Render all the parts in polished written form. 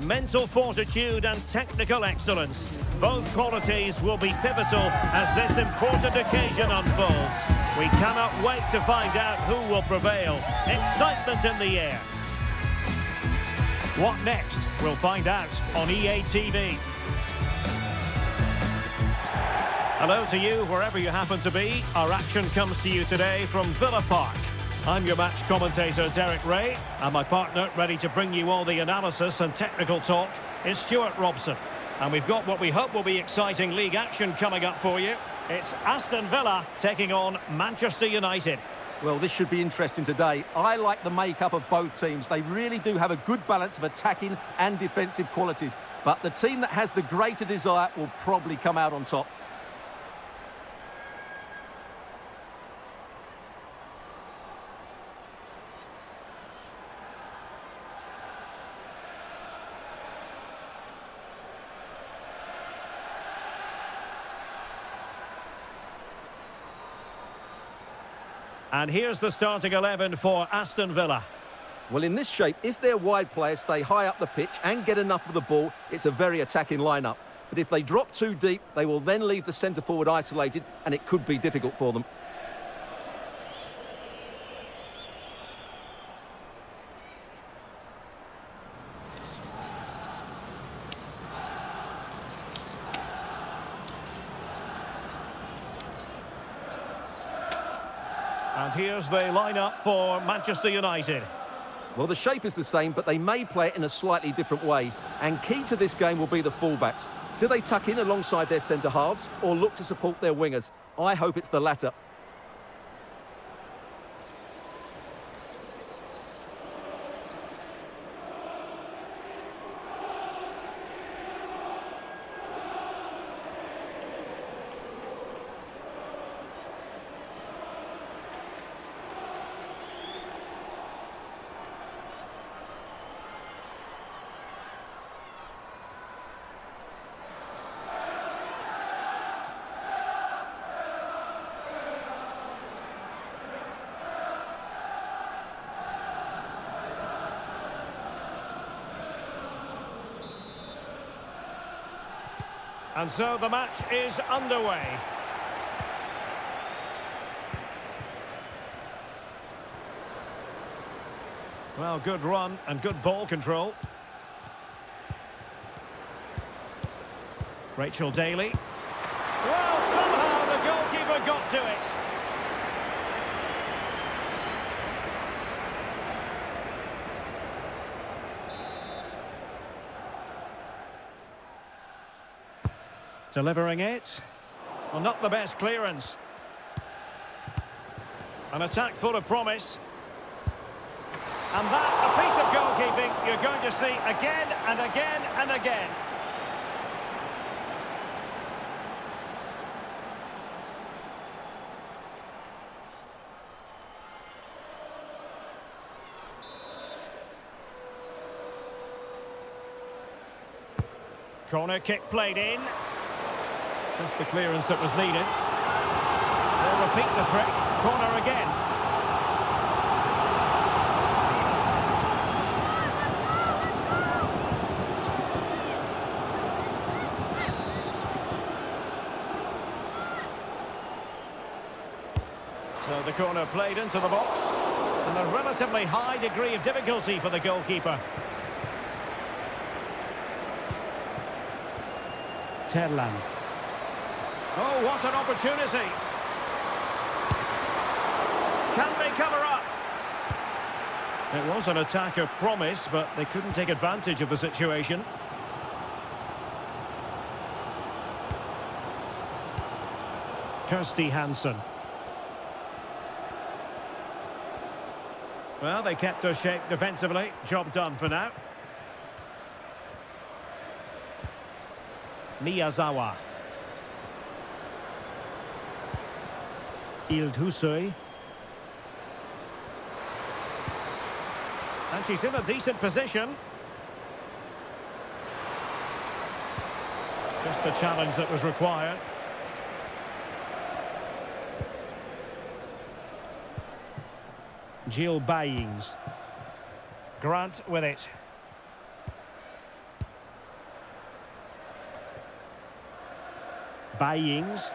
mental fortitude and technical excellence. Both qualities will be pivotal as this important occasion unfolds. We cannot wait to find out who will prevail. Excitement in the air. What next? We'll find out on EA TV. Hello to you, wherever you happen to be. Our action comes to you today from Villa Park. I'm your match commentator, Derek Ray, and my partner, ready to bring you all the analysis and technical talk, is Stuart Robson. And we've got what we hope will be exciting league action coming up for you. It's Aston Villa taking on Manchester United. Well, this should be interesting today. I like the makeup of both teams. They really do have a good balance of attacking and defensive qualities. But the team that has the greater desire will probably come out on top. And here's the starting 11 for Aston Villa. Well, in this shape, if their wide players stay high up the pitch and get enough of the ball, it's a very attacking lineup. But if they drop too deep, they will then leave the centre-forward isolated, and it could be difficult for them. And here's the lineup for Manchester United. Well, the shape is the same, but they may play it in a slightly different way. And key to this game will be the fullbacks. Do they tuck in alongside their centre-halves or look to support their wingers? I hope it's the latter. And so the match is underway. Well, good run and good ball control. Rachel Daly. Well, somehow the goalkeeper got to it. Delivering it. Well, not the best clearance. An attack full of promise. And that, a piece of goalkeeping you're going to see again and again and again. Corner kick played in. Just the clearance that was needed. They'll repeat the trick. Corner again. So the corner played into the box. And a relatively high degree of difficulty for the goalkeeper. Terlan. Oh, what an opportunity. Can they cover up? It was an attack of promise, but they couldn't take advantage of the situation. Kirsty Hansen. Well, they kept their shape defensively. Job done for now. Miyazawa. Ildhusoy. And she's in a decent position. Just the challenge that was required. Jill Bayings. Grant with it. Bayings.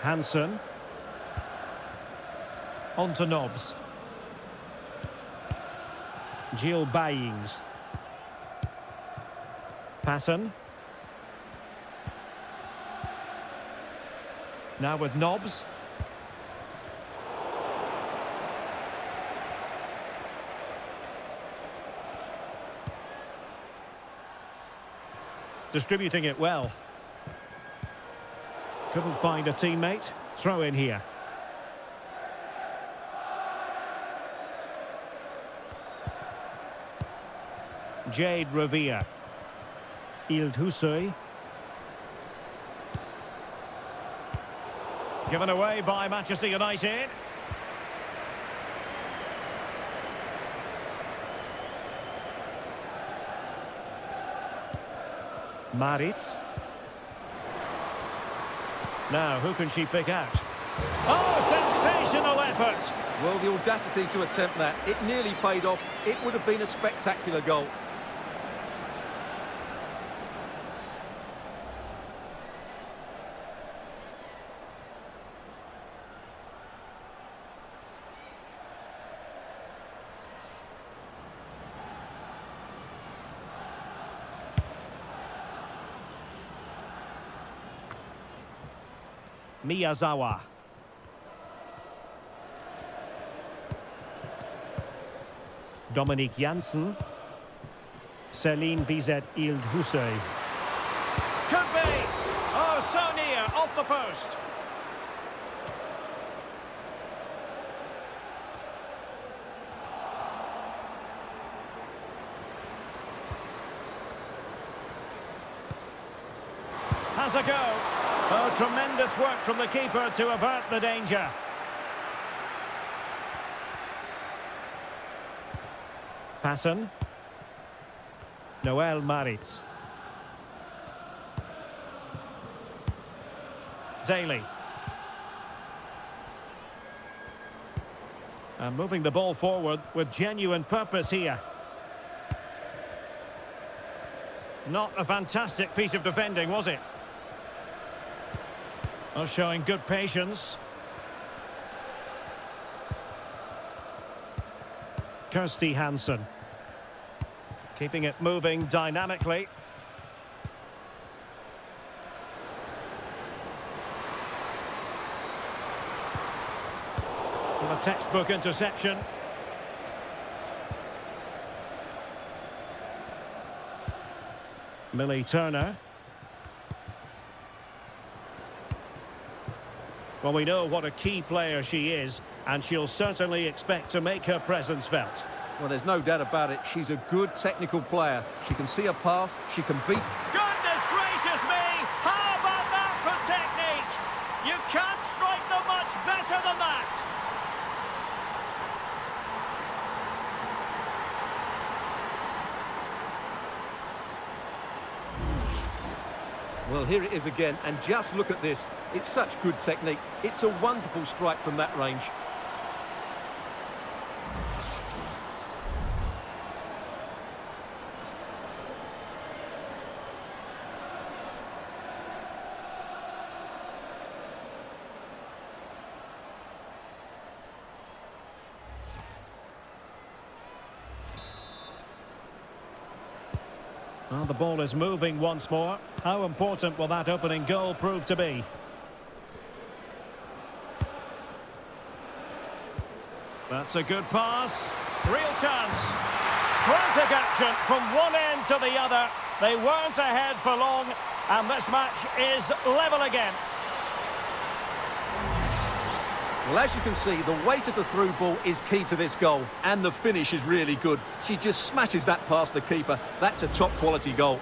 Hansen. On to Nobbs. Jill Bayings. Patton. Now with Nobbs. Distributing it well. Couldn't find a teammate. Throw in here. Jade Revere. Ild Hussoy. Given away by Manchester United. Maritz. Now, who can she pick out? Oh, sensational effort! Well, the audacity to attempt that. It nearly paid off. It would have been a spectacular goal. Miyazawa. Dominique Janssen. Céline Bizet-Ild Hussoy. Could be! Oh, so near, off the post. Has a go. Oh, tremendous work from the keeper to avert the danger. Passon. Noel Maritz. Daly. And moving the ball forward with genuine purpose here. Not a fantastic piece of defending, was it? Oh, showing good patience. Kirsty Hansen. Keeping it moving dynamically. And a textbook interception. Millie Turner. Well, we know what a key player she is, and she'll certainly expect to make her presence felt. Well, there's no doubt about it. She's a good technical player. She can see a pass, she can beat... Goodness gracious me! How about that for technique? You can't strike them much better than that! Well, here it is again, and just look at this. It's such good technique. It's a wonderful strike from that range. Well, the ball is moving once more. How important will that opening goal prove to be? That's a good pass. Real chance. Frantic action from one end to the other. They weren't ahead for long, and this match is level again. Well, as you can see, the weight of the through ball is key to this goal, and the finish is really good. She just smashes that past the keeper. That's a top-quality goal.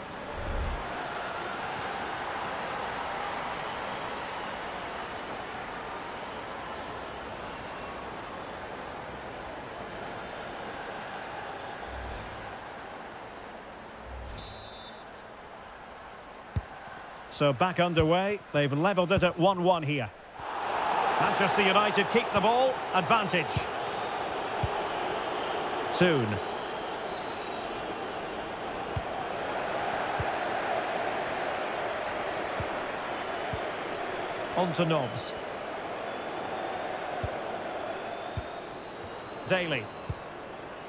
So back underway. They've levelled it at 1-1 here. Manchester United keep the ball. Advantage. Soon. On to Nobbs. Daly.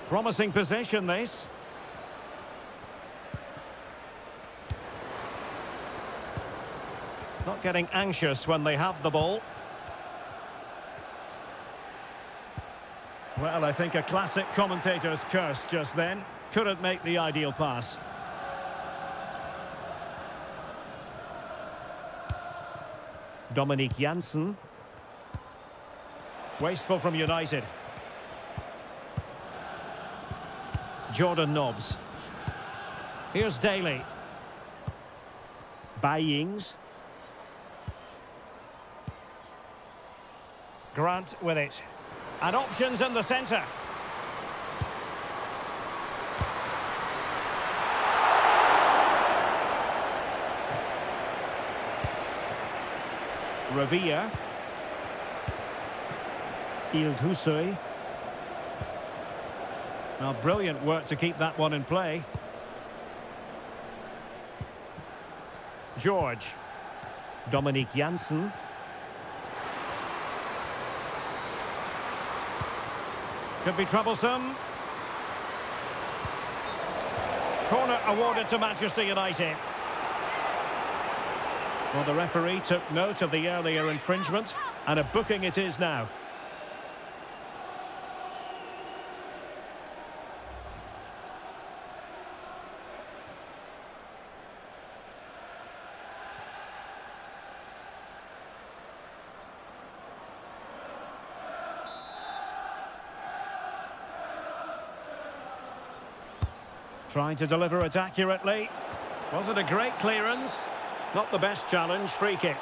Promising possession, this. Not getting anxious when they have the ball. Well, I think a classic commentator's curse just then. Couldn't make the ideal pass. Dominic Janssen. Wasteful from United. Jordan Nobbs. Here's Daly. Bayings. Grant with it. And options in the centre. Revilla. Ilde Hussoy. Well, brilliant work to keep that one in play. George. Dominic Janssen. Could be troublesome. Corner awarded to Manchester United. Well, the referee took note of the earlier infringement, and a booking it is now. Trying to deliver it accurately. Was it a great clearance? Not the best challenge, free kick.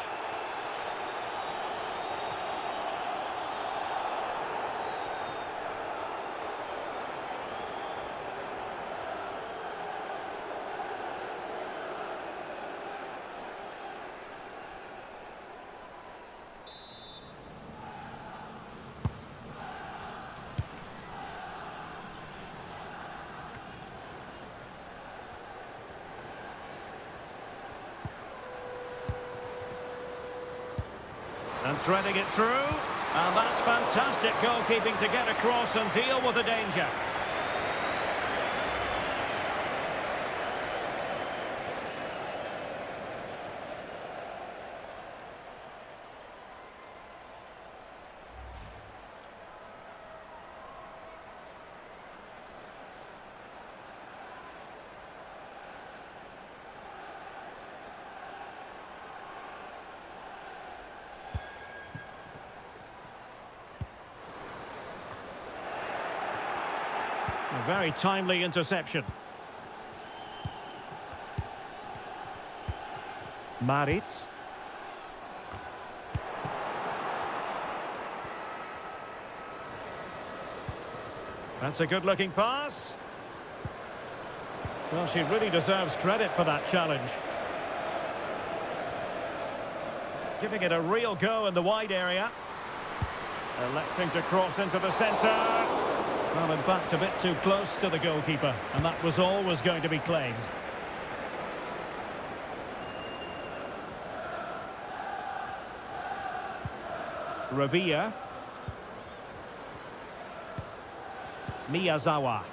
And threading it through. And that's fantastic goalkeeping to get across and deal with the danger. A very timely interception. Maritz. That's a good-looking pass. Well, she really deserves credit for that challenge. Giving it a real go in the wide area. Electing to cross into the centre. Well, in fact, a bit too close to the goalkeeper, and that was always going to be claimed. Revilla. Miyazawa.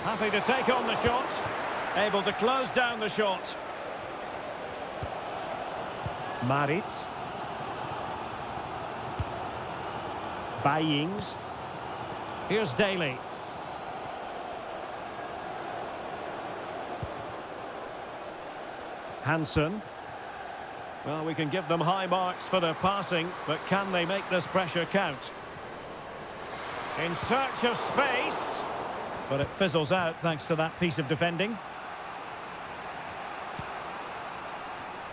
Happy to take on the shot. Able to close down the shot. Maritz. Bayings. Here's Daly. Hansen. Well, we can give them high marks for their passing, but can they make this pressure count? In search of space, but it fizzles out thanks to that piece of defending.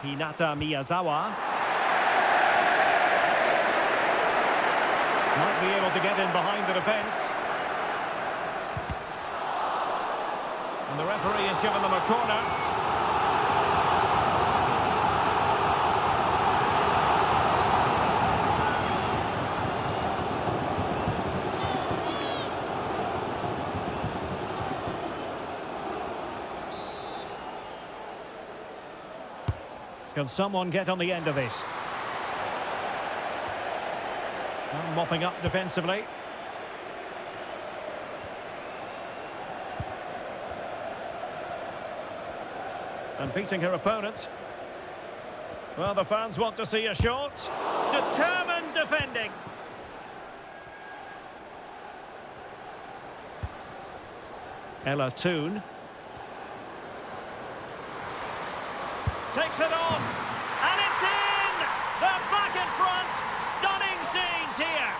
Hinata Miyazawa. Might be able to get in behind the defence. And the referee has given them a corner. Can someone get on the end of this? And mopping up defensively. And beating her opponent. Well, the fans want to see a shot. Determined defending. Ella Toon. Takes it on. And it's in! They're back in front. Stunning scenes here.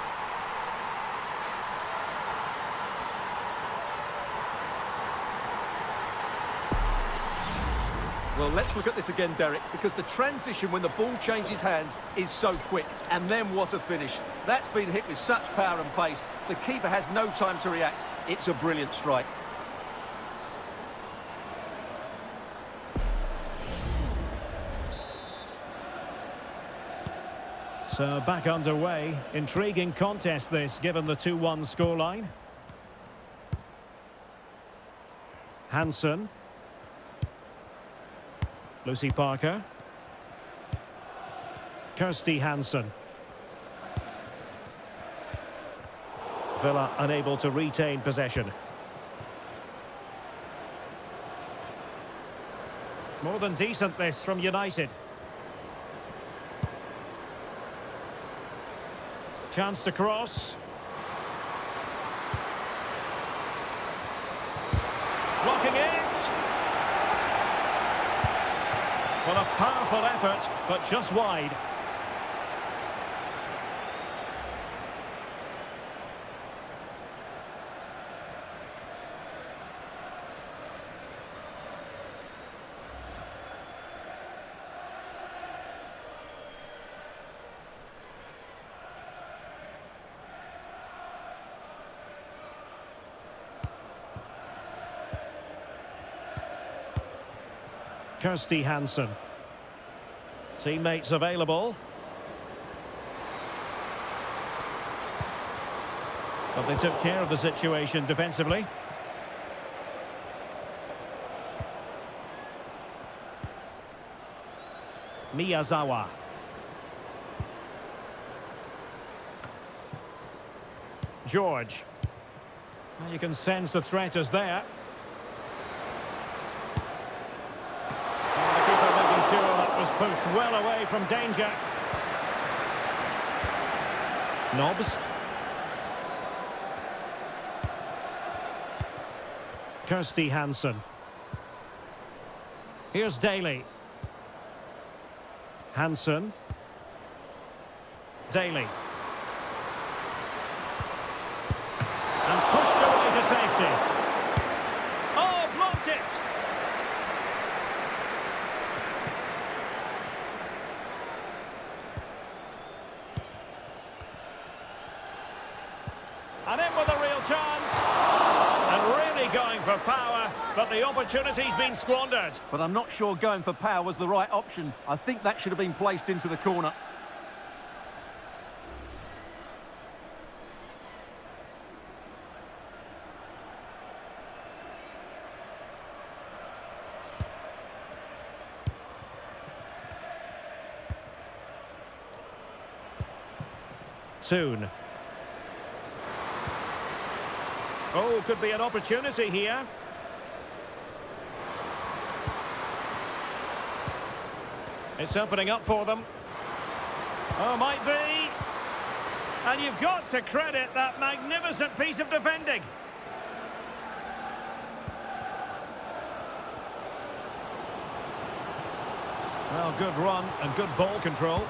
Well, let's look at this again, Derek, because the transition when the ball changes hands is so quick. And then what a finish. That's been hit with such power and pace. The keeper has no time to react. It's a brilliant strike. So back underway. Intriguing contest this, given the 2-1 scoreline. Hansen. Lucy Parker. Kirsty Hansen. Villa unable to retain possession. More than decent this from United. Chance to cross. Blocking it. Well, a powerful effort, but just wide. Kirsty Hansen. Teammates available. But they took care of the situation defensively. Miyazawa. George. Well, you can sense the threat is there. Was pushed well away from danger. Nobbs. Kirsty Hansen. Here's Daly. Hansen. Daly. And pushed away to safety. Oh, blocked it! And in with a real chance. And really going for power, but the opportunity's been squandered. But I'm not sure going for power was the right option. I think that should have been placed into the corner. Toon. Oh, could be an opportunity here. It's opening up for them. Oh, might be. And you've got to credit that magnificent piece of defending. Well, good run and good ball control.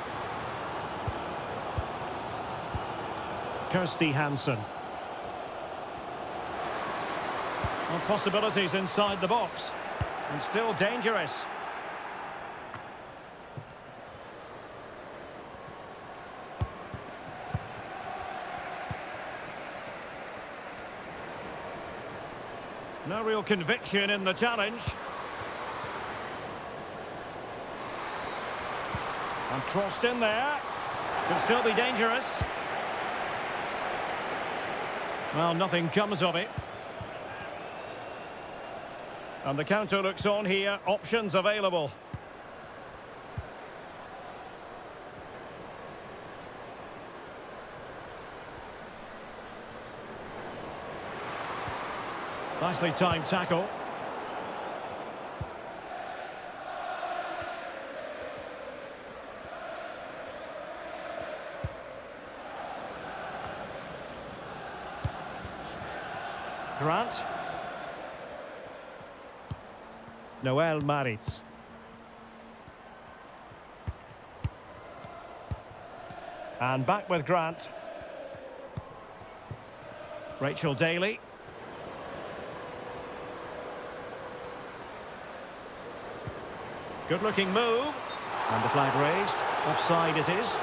Kirsty Hansen. Well, possibilities inside the box. And still dangerous. No real conviction in the challenge. And crossed in there. Could still be dangerous. Well, nothing comes of it. And the counter looks on here. Options available. Nicely timed tackle. Grant. Noel Maritz. And back with Grant. Rachel Daly. Good looking move. And the flag raised. Offside it is.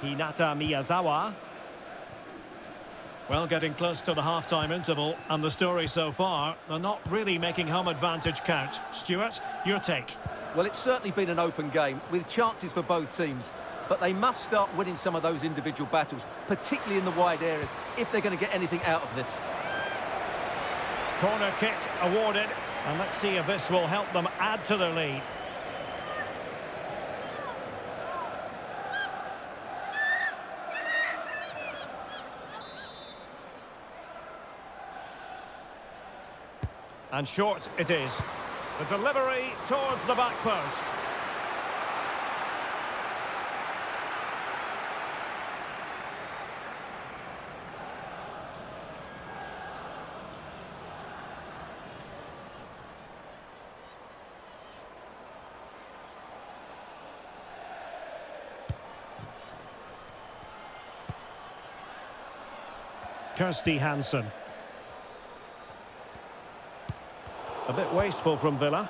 Hinata Miyazawa. Well, getting close to the half-time interval, and the story so far, they're not really making home advantage count. Stuart, your take? Well, it's certainly been an open game, with chances for both teams. But they must start winning some of those individual battles, particularly in the wide areas, if they're going to get anything out of this. Corner kick awarded, and let's see if this will help them add to their lead. And short it is. The delivery towards the back post. Kirsty Hansen. A bit wasteful from Villa.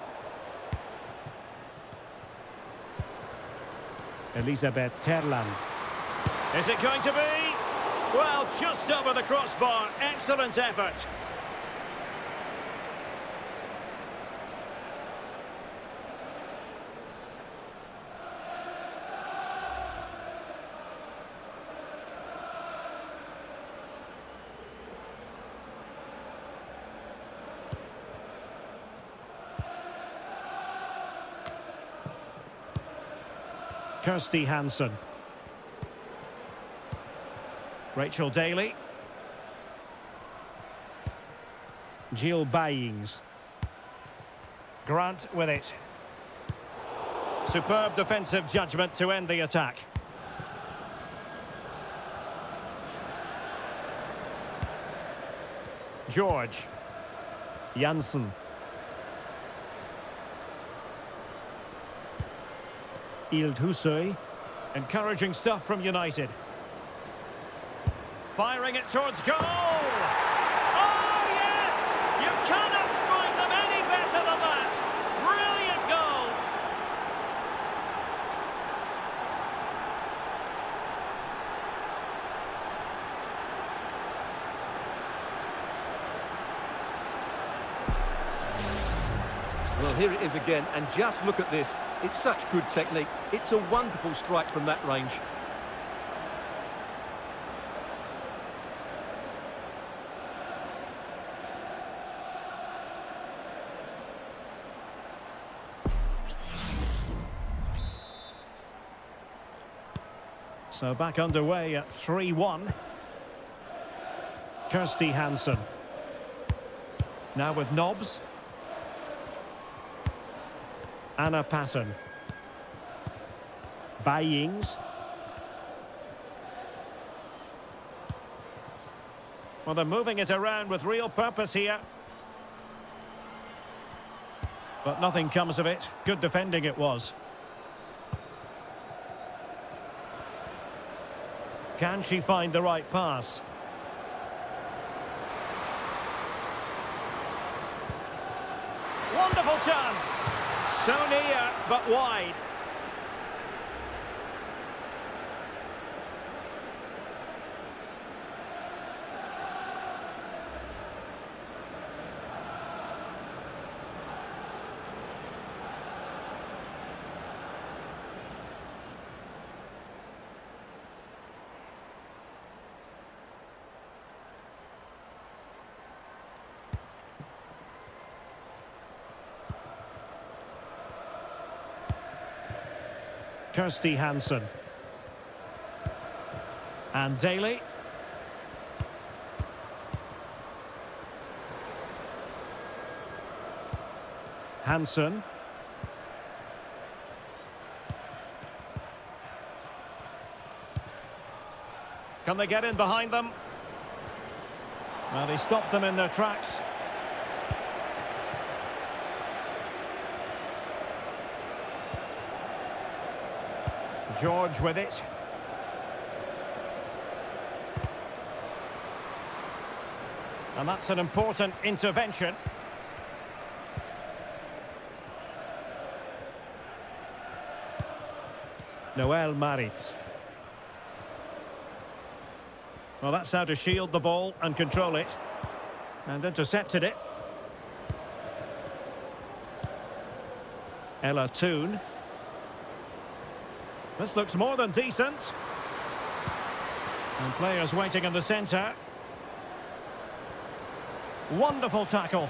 Elisabeth Terland. Is it going to be? Well, just over the crossbar. Excellent effort. Kirsty Hansen. Rachel Daly. Jill Byings. Grant with it. Superb defensive judgment to end the attack. George. Janssen. Ild Hussoy. Encouraging stuff from United. Firing it towards goal! Oh, yes! You cannot find them any better than that! Brilliant goal! Well, here it is again, and just look at this. It's such good technique. It's a wonderful strike from that range. So back underway at 3-1. Kirsty Hansen. Now with Nobbs. Anna Passon. Byings. Well, they're moving it around with real purpose here. But nothing comes of it. Good defending it was. Can she find the right pass? Wonderful chance! So near, but wide. Kirsty Hansen. And Daly. Hansen. Can they get in behind them? Well, they stopped them in their tracks. George with it. And that's an important intervention. Noel Maritz. Well, that's how to shield the ball and control it. And intercepted it. Ella Toon. This looks more than decent. And players waiting in the centre. Wonderful tackle.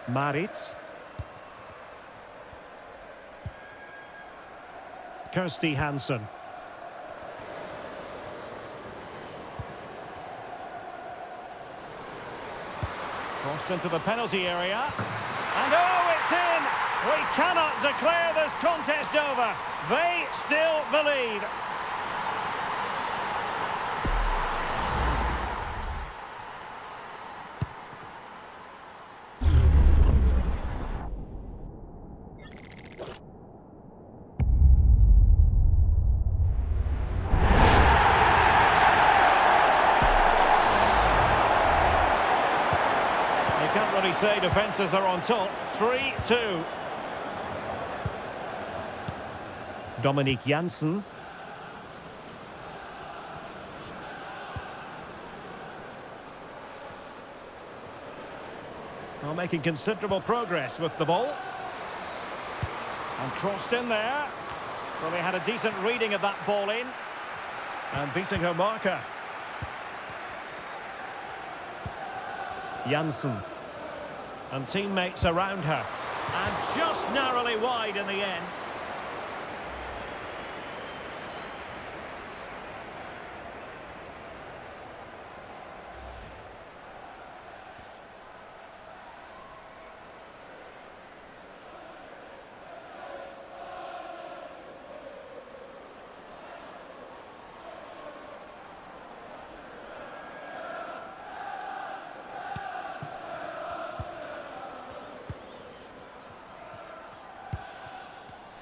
Maritz. Kirsty Hansen. Crossed into the penalty area. And oh, it's in! We cannot declare this contest over. They still believe. Can't really say defences are on top. 3-2. Dominique Janssen. Well, making considerable progress with the ball. And crossed in there. Well, they had a decent reading of that ball in. And beating her marker. Janssen. And teammates around her. And just narrowly wide in the end.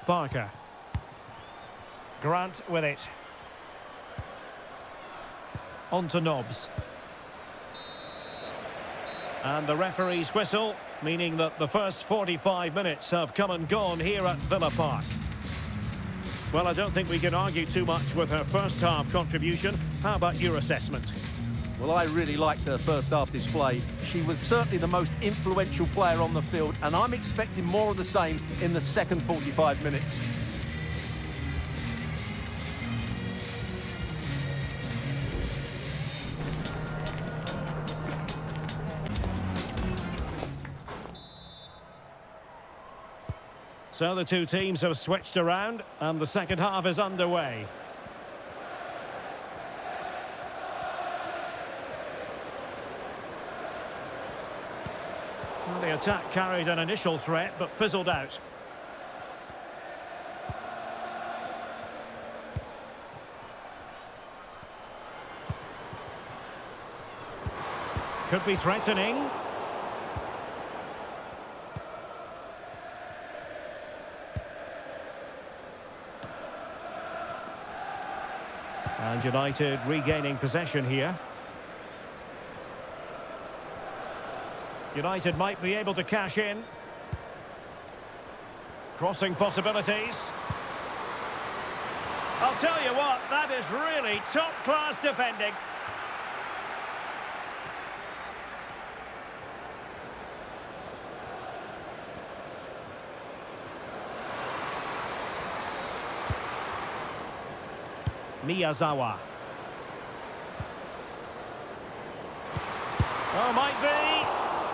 Barker. Grant with it. On to Nobbs. And the referee's whistle, meaning that the first 45 minutes have come and gone here at Villa Park. Well, I don't think we can argue too much with her first half contribution. How about your assessment? Well, I really liked her first half display. She was certainly the most influential player on the field, and I'm expecting more of the same in the second 45 minutes. So the two teams have switched around, and the second half is underway. Well, the attack carried an initial threat, but fizzled out. Could be threatening. And United regaining possession here. United might be able to cash in. Crossing possibilities. I'll tell you what, that is really top-class defending. Miyazawa. Oh, might be.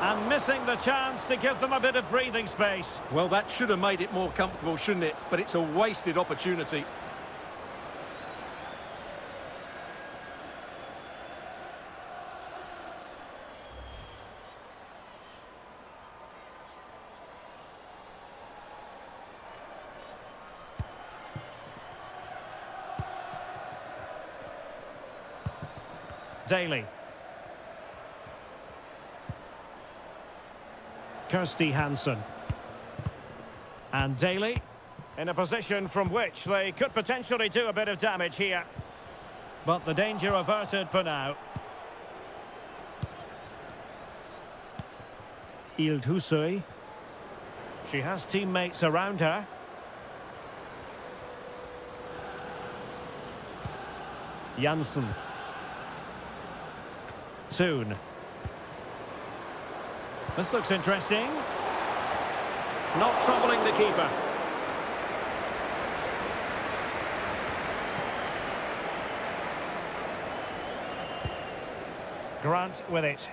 And missing the chance to give them a bit of breathing space. Well, that should have made it more comfortable, shouldn't it? But it's a wasted opportunity. Daly. Kirsty Hansen. And Daly in a position from which they could potentially do a bit of damage here. But the danger averted for now. Ilde Hussoy. She has teammates around her. Janssen. Soon. This looks interesting. Not troubling the keeper. Grant with it.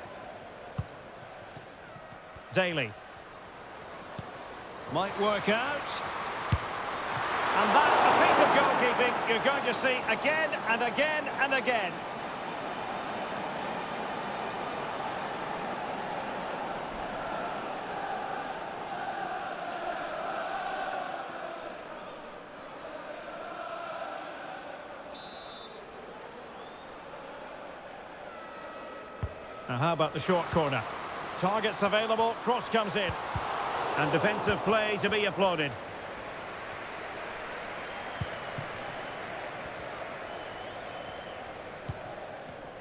Daly. Might work out. And that, a piece of goalkeeping you're going to see again and again and again. Now how about the short corner? Targets available, cross comes in. And defensive play to be applauded.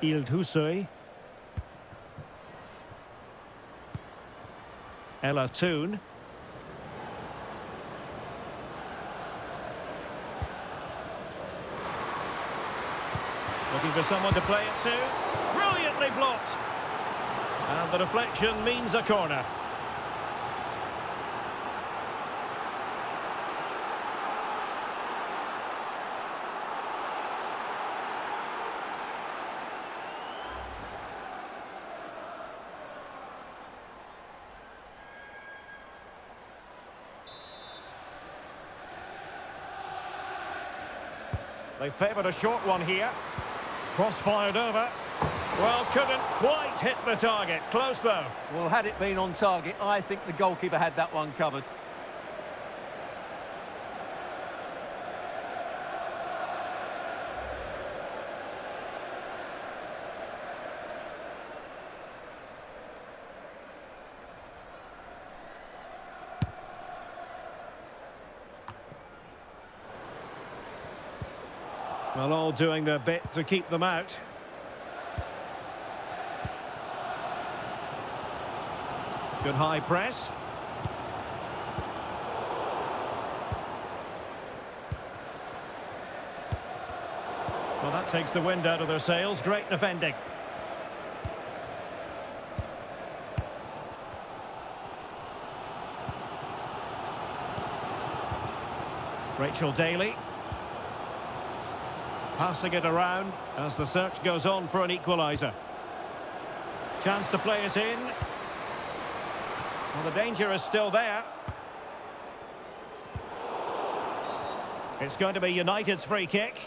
Ilde Hussoy. Ella Toon. Looking for someone to play it to. Brilliantly blocked. And the deflection means a corner. They favoured a short one here. Cross fired over. Well, couldn't quite hit the target. Close, though. Well, had it been on target, I think the goalkeeper had that one covered. Well, all doing their bit to keep them out. Good high press. Well, that takes the wind out of their sails. Great defending. Rachel Daly. Passing it around as the search goes on for an equaliser. Chance to play it in. Well, the danger is still there. It's going to be United's free kick.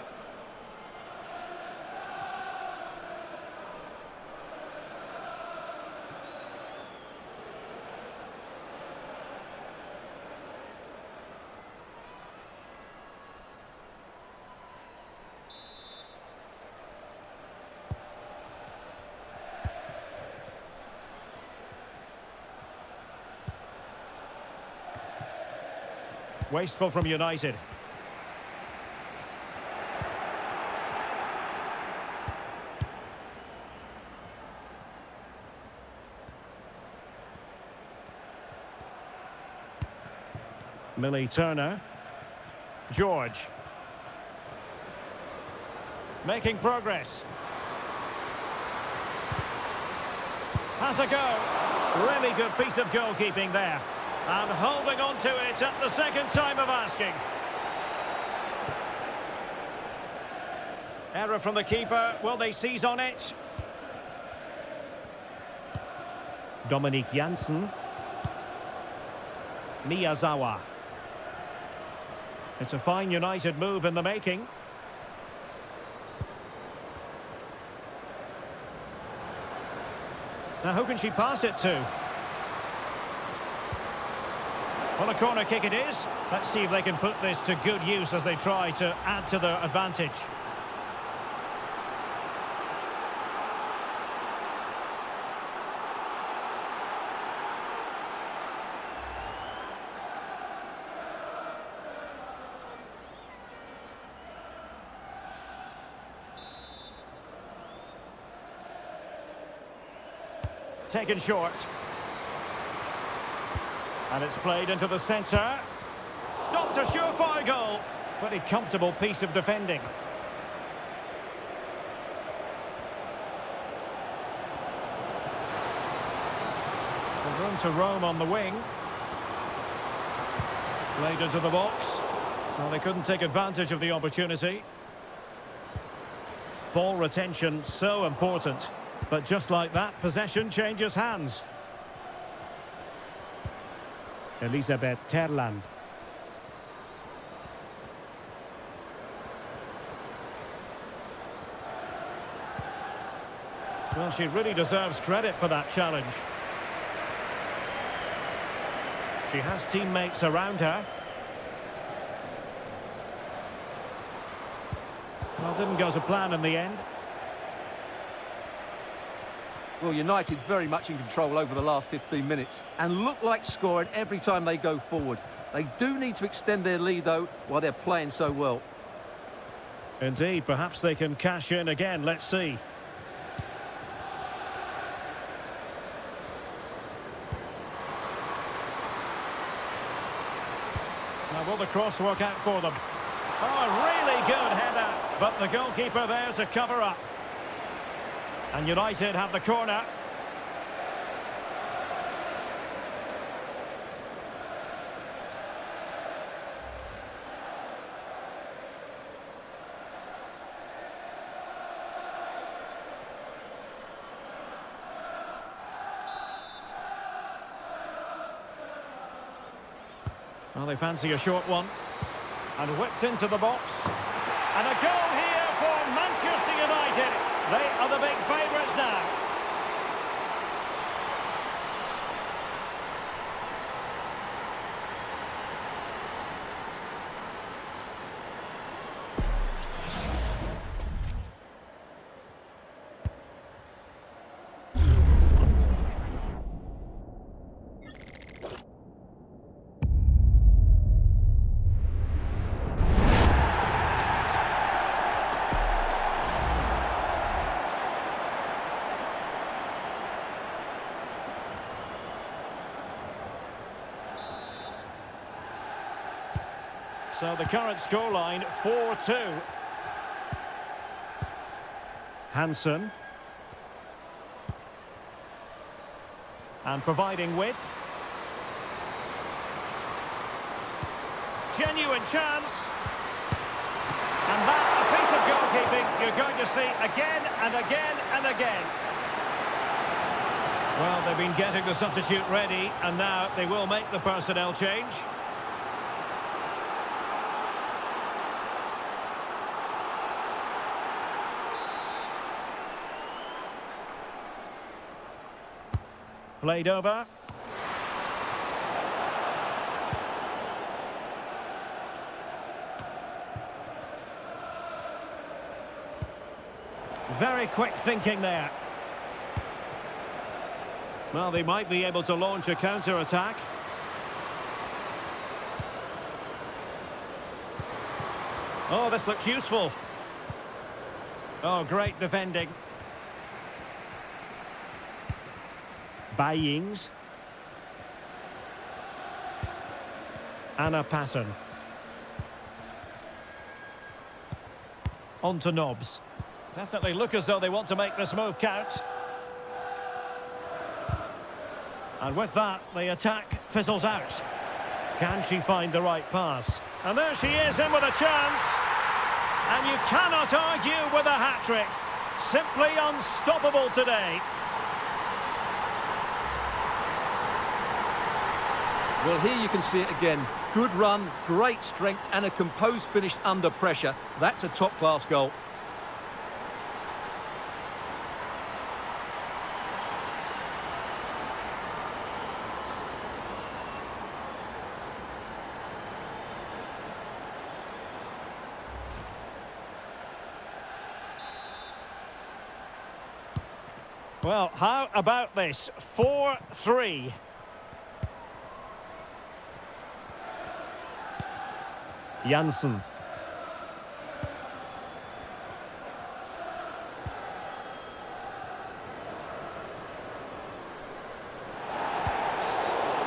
Wasteful from United. Millie Turner. George. Making progress. Has a go. Really good piece of goalkeeping there. And holding on to it at the second time of asking. Error from the keeper. Will they seize on it? Dominic Janssen. Miyazawa. It's a fine United move in the making. Now who can she pass it to? Well, a corner kick it is. Let's see if they can put this to good use as they try to add to their advantage. Taken short. And it's played into the centre. Stopped a surefire goal. Pretty comfortable piece of defending. There's room to roam on the wing. Played into the box. Well, they couldn't take advantage of the opportunity. Ball retention so important. But just like that, possession changes hands. Elisabeth Terland. Well, she really deserves credit for that challenge. She has teammates around her. Well, didn't go to plan in the end. Well, United very much in control over the last 15 minutes and look like scoring every time they go forward. They do need to extend their lead, though, while they're playing so well. Indeed, perhaps they can cash in again. Let's see. Now, will the cross work out for them? Oh, a really good header, but the goalkeeper there to cover up. And United have the corner. Well, they fancy a short one. And whipped into the box. And a goal here for Manchester United. They are the big favourites now. So the current scoreline, 4-2. Hansen. And providing width. Genuine chance. And that, a piece of goalkeeping you're going to see again and again and again. Well, they've been getting the substitute ready, and now they will make the personnel change. Played over. Very quick thinking there. Well, they might be able to launch a counter-attack. Oh, this looks useful. Oh, great defending. Bayings. Anna Passon. On to Nobbs. Definitely look as though they want to make this move count. And with that, the attack fizzles out. Can she find the right pass? And there she is, in with a chance. And you cannot argue with a hat-trick. Simply unstoppable today. Well, here you can see it again. Good run, great strength, and a composed finish under pressure. That's a top-class goal. Well, how about this? 4-3. Janssen.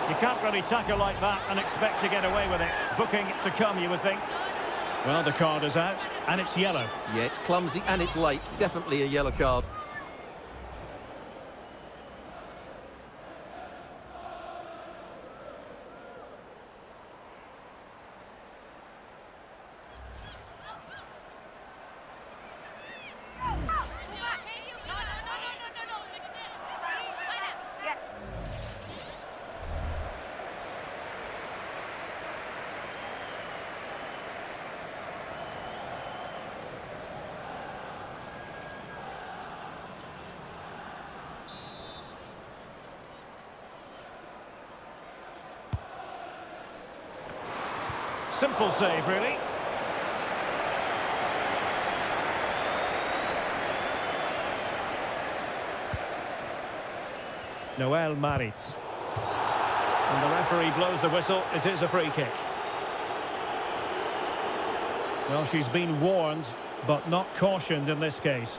You can't really tackle like that and expect to get away with it. Booking to come, you would think. Well, the card is out, and it's yellow. Yeah, it's clumsy and it's late. Definitely a yellow card. Simple save, really. Noel Maritz. And the referee blows the whistle. It is a free kick. Well, she's been warned, but not cautioned in this case.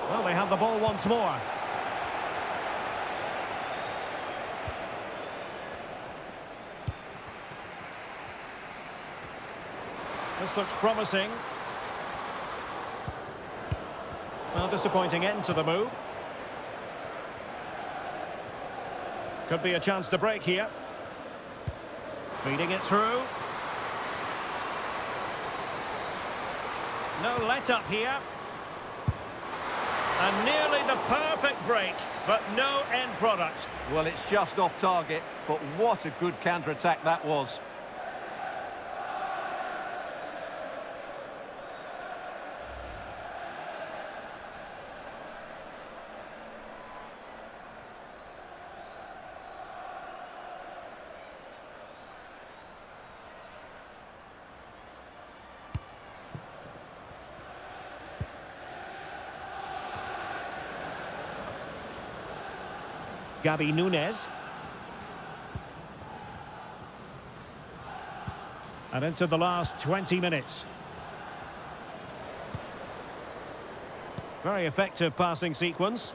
Well, they have the ball once more. This looks promising. Well, disappointing end to the move. Could be a chance to break here. Feeding it through. No let-up here. And nearly the perfect break, but no end product. Well, it's just off target, but what a good counter-attack that was. Gabi Nunes. And into the last 20 minutes. Very effective passing sequence.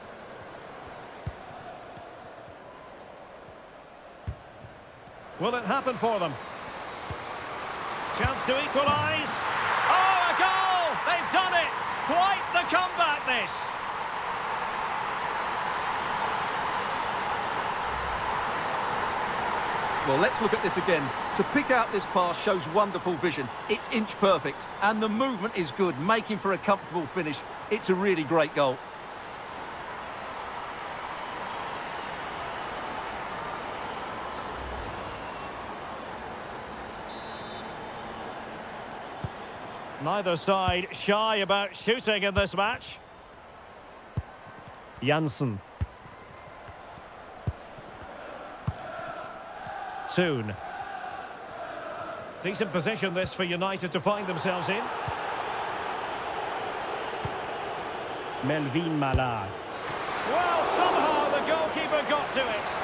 Will it happen for them? Chance to equalise. Oh, a goal! They've done it! Quite the comeback, this! Well, let's look at this again. To pick out this pass shows wonderful vision. It's inch perfect, and the movement is good, making for a comfortable finish. It's a really great goal. Neither side shy about shooting in this match. Janssen. Soon. Decent position this for United to find themselves in. Melvin Mala. Well, somehow the goalkeeper got to it.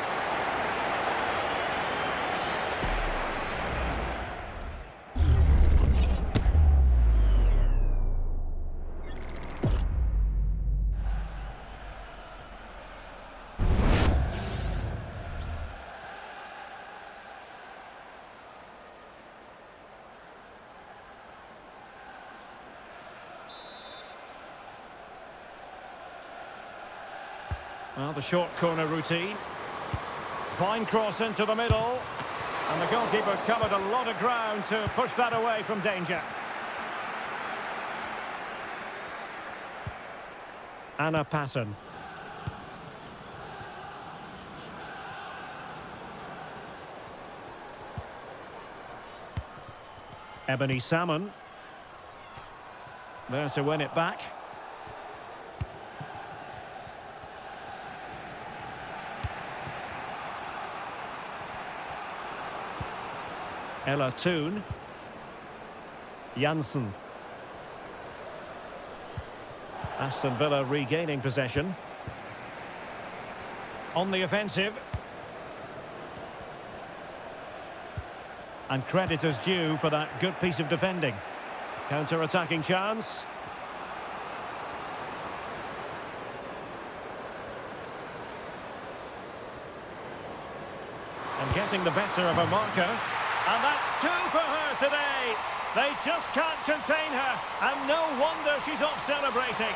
Well, the short corner routine. Fine cross into the middle. And the goalkeeper covered a lot of ground to push that away from danger. Anna Passon. Ebony Salmon. There to win it back. Ella Toon. Janssen. Aston Villa regaining possession. On the offensive. And credit is due for that good piece of defending. Counter-attacking chance. And getting the better of a marker. And that's 2 for her today. They just can't contain her. And no wonder she's off celebrating.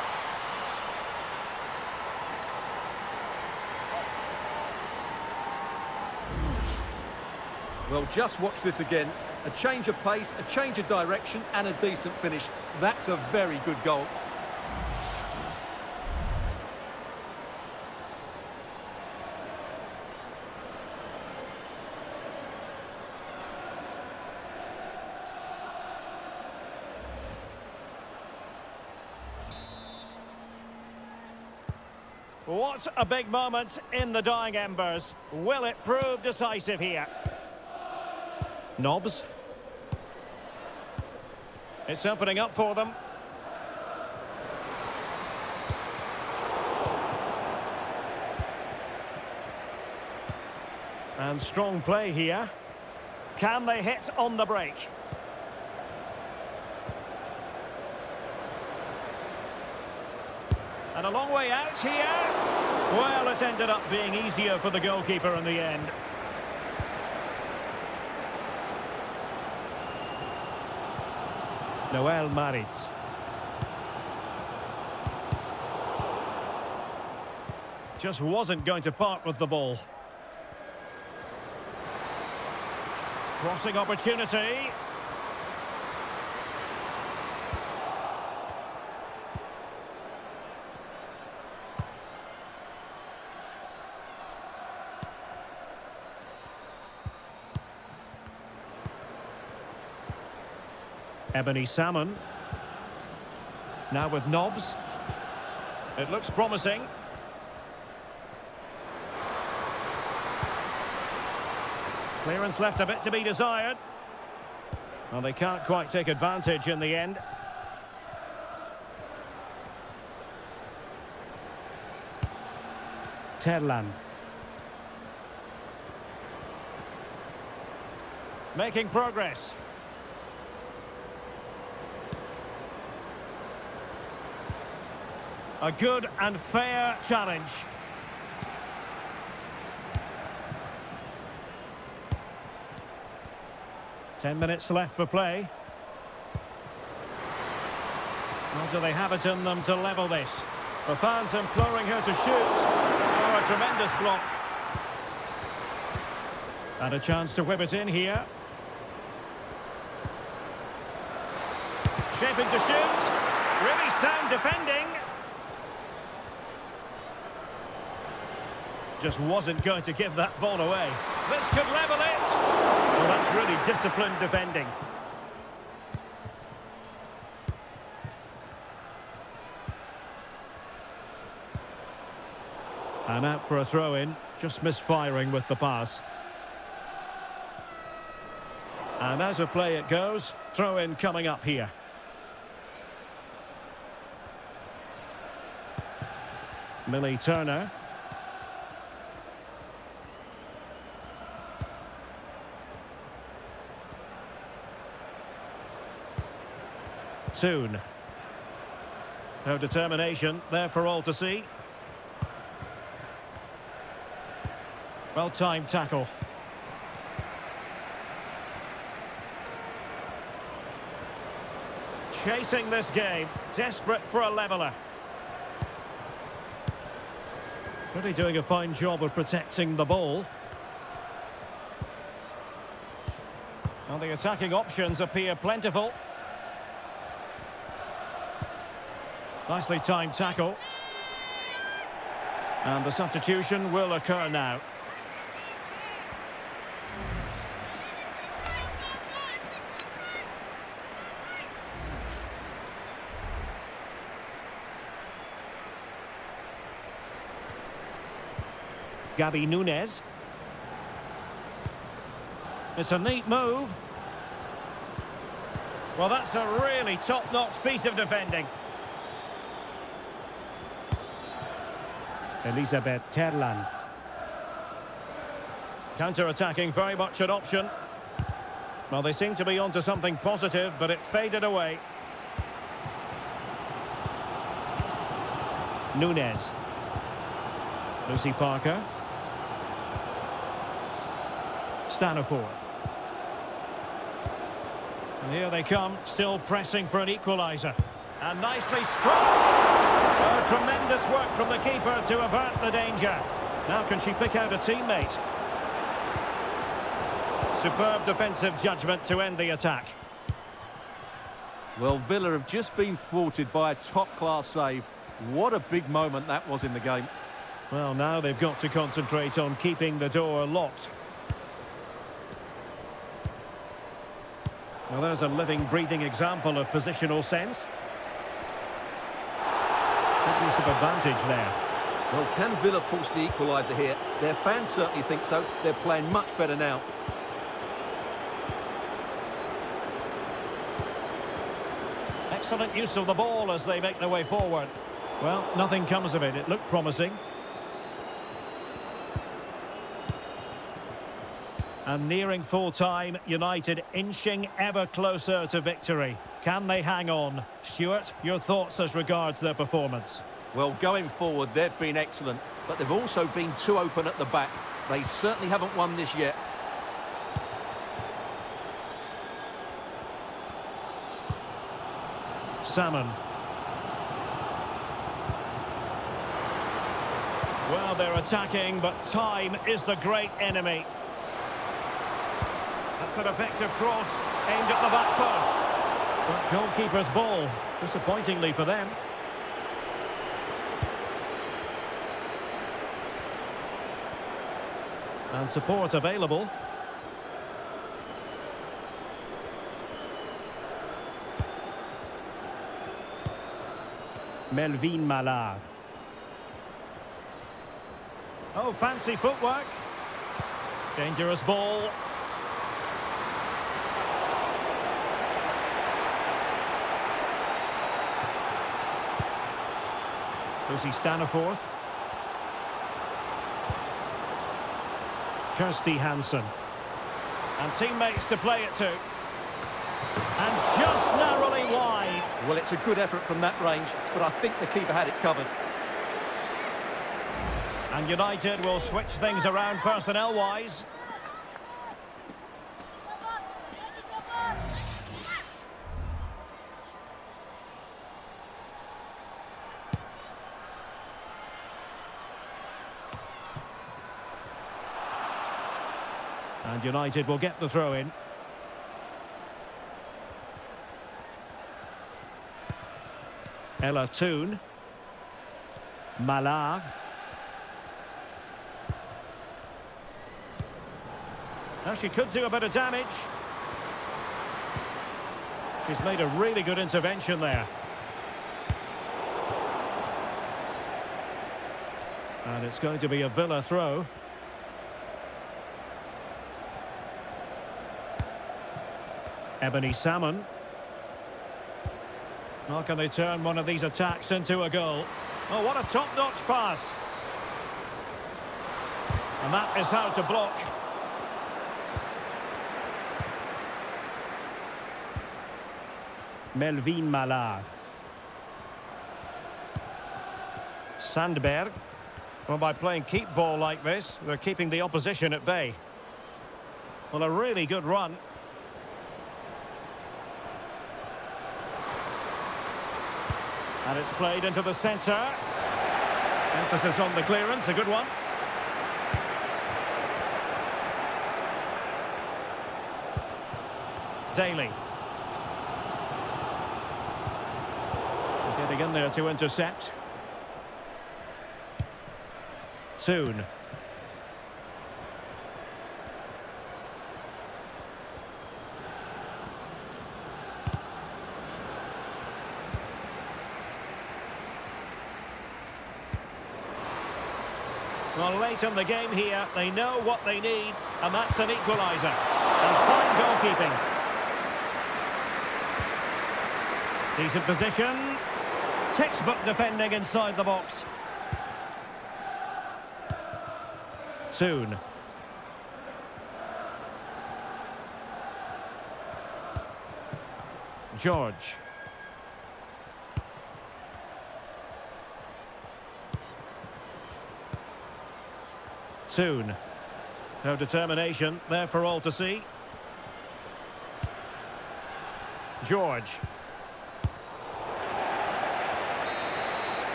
Well, just watch this again. A change of pace, a change of direction, and a decent finish. That's a very good goal. What a big moment in the dying embers. Will it prove decisive here? Knobs. It's opening up for them. And strong play here. Can they hit on the break? And a long way out here. Well, it ended up being easier for the goalkeeper in the end. Noel Maritz. Just wasn't going to part with the ball. Crossing opportunity. Ebony Salmon. Now with Knobs. It looks promising. Clearance left a bit to be desired. Well, they can't quite take advantage in the end. Terlan. Making progress. A good and fair challenge. Ten minutes left for play. Or do they have it in them to level this? The fans imploring her to shoot. Oh, a tremendous block. And a chance to whip it in here. Shaping to shoot. Really sound defending. Just wasn't going to give that ball away. This could level it. Well, that's really disciplined defending. And out for a throw-in. Just misfiring with the pass. And as a play it goes. Throw-in coming up here. Millie Turner. Soon. No determination there for all to see. Well-timed tackle. Chasing this game, desperate for a leveller. Really doing a fine job of protecting the ball. And the attacking options appear plentiful. Nicely timed tackle. And the substitution will occur now. Gabi Nunes. It's a neat move. Well, that's a really top-notch piece of defending. Elisabeth Terland. Counter-attacking, very much an option. Well, they seem to be onto something positive, but it faded away. Nunes. Lucy Parker. Staniforth. And here they come, still pressing for an equaliser. And nicely struck. Oh, tremendous work from the keeper to avert the danger. Now can she pick out a teammate? Superb defensive judgment to end the attack. Well, Villa have just been thwarted by a top-class save. What a big moment that was in the game. Well, now they've got to concentrate on keeping the door locked. Well, there's a living, breathing example of positional sense. Good use of advantage there. Well, can Villa force the equaliser here? Their fans certainly think so. They're playing much better now. Excellent use of the ball as they make their way forward. Well, nothing comes of it. It looked promising. And nearing full-time, United inching ever closer to victory. Can they hang on? Stuart, your thoughts as regards their performance? Well, going forward, they've been excellent, but they've also been too open at the back. They certainly haven't won this yet. Salmon. Well, they're attacking, but time is the great enemy. That's an effective cross, aimed at the back post. But goalkeeper's ball, disappointingly for them. And support available. Melvin Mallard. Oh, fancy footwork. Dangerous ball. Lucy Staniforth. Kirsty Hansen. And teammates to play it to. And just narrowly wide. Well, it's a good effort from that range, but I think the keeper had it covered. And United will switch things around personnel-wise. And United will get the throw-in. Ella Toon. Mallard. Now she could do a bit of damage. She's made a really good intervention there. And it's going to be a Villa throw. Ebony Salmon. How can they turn one of these attacks into a goal? Oh, what a top-notch pass. And that is how to block. Melvin Mallard. Sandberg. Well, by playing keep ball like this, they're keeping the opposition at bay. Well, a really good run. And it's played into the centre. Emphasis on the clearance, a good one. Daly. Getting in there to intercept. Soon. Well, late in the game here, they know what they need, and that's an equaliser. And fine goalkeeping. Decent position. Textbook defending inside the box. Soon. George. Soon. No determination there for all to see. George.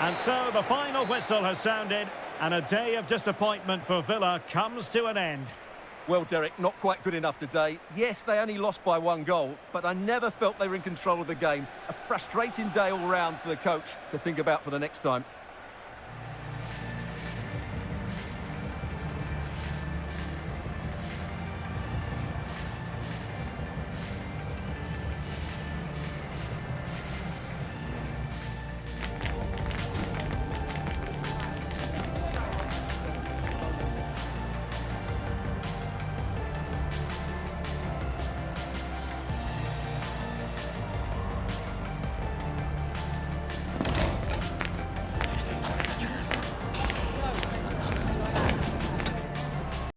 And so the final whistle has sounded, and a day of disappointment for Villa comes to an end. Well, Derek, not quite good enough today. Yes, they only lost by 1 goal, but I never felt they were in control of the game. A frustrating day all round for the coach to think about for the next time.